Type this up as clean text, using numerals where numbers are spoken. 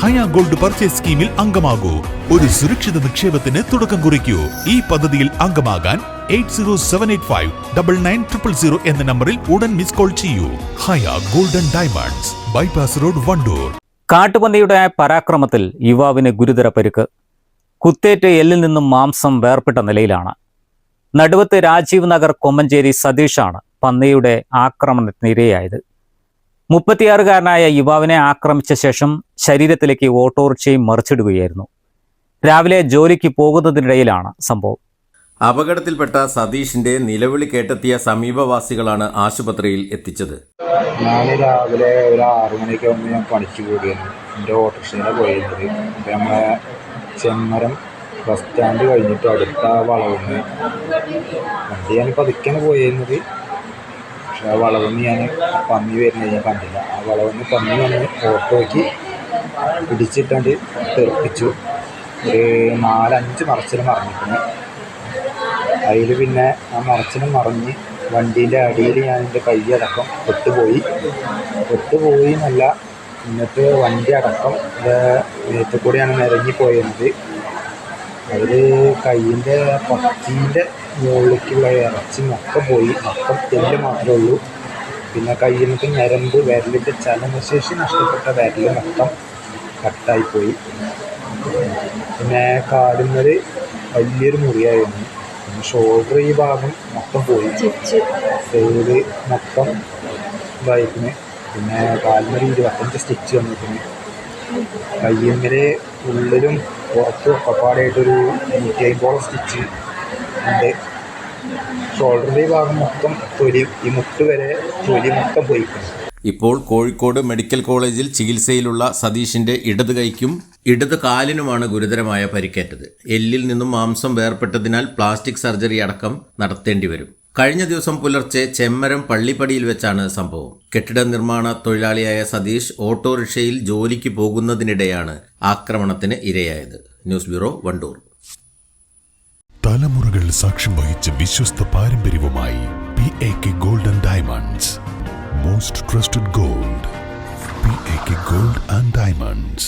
ഹയ gold purchase സ്കീമിൽ അംഗമാകൂ. ഒരു സുരക്ഷിത നിക്ഷേപത്തിന് തുടക്കം കുറിക്കൂ. ഈ പദ്ധതിയിൽ അംഗമാകാൻ 8078599000 എന്ന നമ്പറിൽ ഉടൻ മിസ് കോൾ ചെയ്യൂ. Haya golden diamonds, bypass road, Wandoor. കാട്ടുപന്നിയുടെ പരാക്രമത്തിൽ യുവാവിന് ഗുരുതര പരിക്ക്. കുത്തേറ്റ് എല്ലിൽ നിന്നും മാംസം വേർപെട്ട നിലയിലാണ്. നടുവത്ത് രാജീവ് നഗർ കൊമ്മഞ്ചേരി സതീഷാണ് പന്നിയുടെ ആക്രമണത്തിനിരയായത്. 36-കാരനായ യുവാവിനെ ആക്രമിച്ച ശേഷം ശരീരത്തിലേക്ക് ഓട്ടോറിക്ഷയും മറിച്ചിടുകയായിരുന്നു. രാവിലെ ജോലിക്ക് പോകുന്നതിനിടയിലാണ് സംഭവം. അപകടത്തിൽപ്പെട്ട സതീഷിന്റെ നിലവിളി കേട്ടെത്തിയ സമീപവാസികളാണ് ആശുപത്രിയിൽ എത്തിച്ചത്. ഞാൻ രാവിലെ ഒരു 6 മണിയൊക്കെ ആകുമ്പോൾ ഞാൻ പണിക്ക് പോവുകയായിരുന്നു. എൻ്റെ ഓട്ടോറിക്ഷയിലാണ് പോയിരുന്നത്. അപ്പോൾ നമ്മളെ ചെമ്മരം ബസ് സ്റ്റാൻഡ് കഴിഞ്ഞിട്ട് അടുത്ത വളവിന് വണ്ടി ഞാൻ പതുക്കെയാണ് പോയിരുന്നത്. പക്ഷെ ആ വളവിന് ഞാൻ പന്നി വരുന്നത് ഞാൻ കണ്ടില്ല. ആ വളവിന് പന്നി വന്ന് ഓട്ടോയ്ക്ക് പിടിച്ചിട്ടാണ്ട് തെറിപ്പിച്ചു. ഒരു 4-5 മറച്ചിൽ മറിഞ്ഞിട്ടുണ്ട്. അതിൽ പിന്നെ ആ മറച്ചിലും മറിഞ്ഞ് വണ്ടീൻ്റെ അടിയിൽ ഞാൻ എൻ്റെ കൈയടക്കം പെട്ടുപോയി എന്നല്ല, എന്നിട്ട് വണ്ടി അടക്കം മേത്ത് കൂടെയാണ് നിരങ്ങിപ്പോയത്. അതിൽ കൈയിൻ്റെ പച്ചീൻ്റെ മുകളിലേക്കുള്ള ഇറച്ചി മൊത്തം പോയി. മൊത്തം തെല്ല് മാത്രമേ ഉള്ളൂ. പിന്നെ കയ്യിൽ നിന്നൊക്കെ ഞരമ്പ്, വിരലിൻ്റെ ചലനശേഷി നഷ്ടപ്പെട്ട വിരൽ മൊത്തം കട്ടായിപ്പോയി. പിന്നെ കാലുമ്മൽ വലിയൊരു മുറിയായിരുന്നു. പിന്നെ ഷോൾഡർ ഈ ഭാഗം മൊത്തം പോയി, സൈഡ് മൊത്തം ഇതായിരുന്നു. പിന്നെ കാലുമ്മൽ 25 സ്റ്റിച്ച് വന്നിട്ടുണ്ട്. കയ്യുമ്മൽ ഉള്ളിലും പുറത്തും ഒക്കെപ്പാടായിട്ടൊരു 150 സ്റ്റിച്ച് ഉണ്ട്. ഷോൾഡറിൻ്റെ ഈ ഭാഗം മൊത്തം തൊലി, ഈ മുട്ട് വരെ തൊലി മൊത്തം പോയിട്ടുണ്ട്. ഇപ്പോൾ കോഴിക്കോട് മെഡിക്കൽ കോളേജിൽ ചികിത്സയിലുള്ള സതീഷിന്റെ ഇടത് കൈക്കും ഇടത് കാലിനുമാണ് ഗുരുതരമായ പരിക്കേറ്റത്. എല്ലിൽ നിന്നും മാംസം വേർപെട്ടതിനാൽ പ്ലാസ്റ്റിക് സർജറി അടക്കം നടത്തേണ്ടി വരും. കഴിഞ്ഞ ദിവസം പുലർച്ചെ ചെമ്മരം പള്ളിപ്പടിയിൽ വെച്ചാണ് സംഭവം. കെട്ടിട നിർമ്മാണ തൊഴിലാളിയായ സതീഷ് ഓട്ടോറിക്ഷയിൽ ജോലിക്ക് പോകുന്നതിനിടെയാണ് ആക്രമണത്തിന് ഇരയായത്. News bureau, Wandoor. തലമുറകൾ സാക്ഷ്യം വഹിച്ച വിശ്വസ്ത പാരമ്പര്യവുമായി PAK golden diamonds. Most trusted gold. PAK Gold and Diamonds.